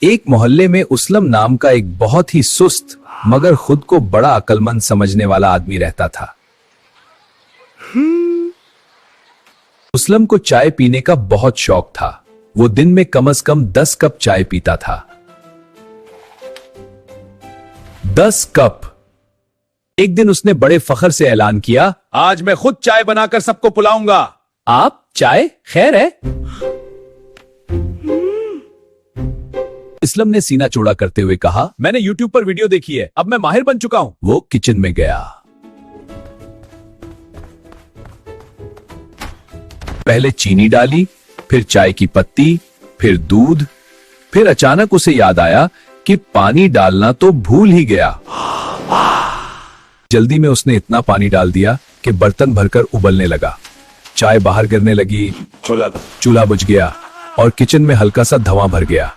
एक मोहल्ले में उसलम नाम का एक बहुत ही सुस्त मगर खुद को बड़ा अक्लमंद समझने वाला आदमी रहता था। उसलम को चाय पीने का बहुत शौक था। वो दिन में कम से कम 10 कप चाय पीता था। 10 कप। एक दिन उसने बड़े फख्र से ऐलान किया, आज मैं खुद चाय बनाकर सबको पिलाऊंगा। आप चाय खैर है? इसलम ने सीना चौड़ा करते हुए कहा, मैंने YouTube पर वीडियो देखी है, अब मैं माहिर बन चुका हूं। वो किचन में गया। पहले चीनी डाली, फिर चाय की पत्ती, फिर दूध। फिर अचानक उसे याद आया कि पानी डालना तो भूल ही गया। जल्दी में उसने इतना पानी डाल दिया कि बर्तन भरकर उबलने लगा। चाय बाहर गिरने लगी, चूल्हा बुझ गया और किचन में हल्का सा धुआं भर गया।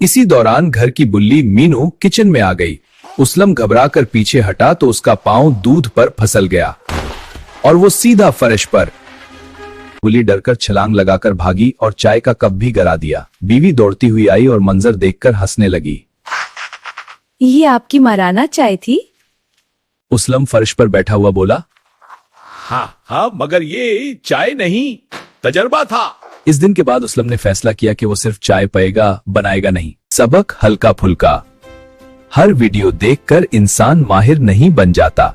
इसी दौरान घर की बुल्ली मीनू किचन में आ गई। उसलम घबरा कर पीछे हटा तो उसका पांव दूध पर फिसल गया और वो सीधा फर्श पर। बुल्ली डरकर छलांग लगाकर भागी और चाय का कप भी गिरा दिया। बीवी दौड़ती हुई आई और मंजर देखकर हंसने लगी। ये आपकी मराना चाय थी? उसलम फर्श पर बैठा हुआ बोला, हाँ, मगर ये चाय नहीं, तजर्बा था। इस दिन के बाद उसलम ने फैसला किया कि वो सिर्फ चाय पिएगा, बनाएगा नहीं। सबक हल्का फुल्का। हर वीडियो देखकर इंसान माहिर नहीं बन जाता।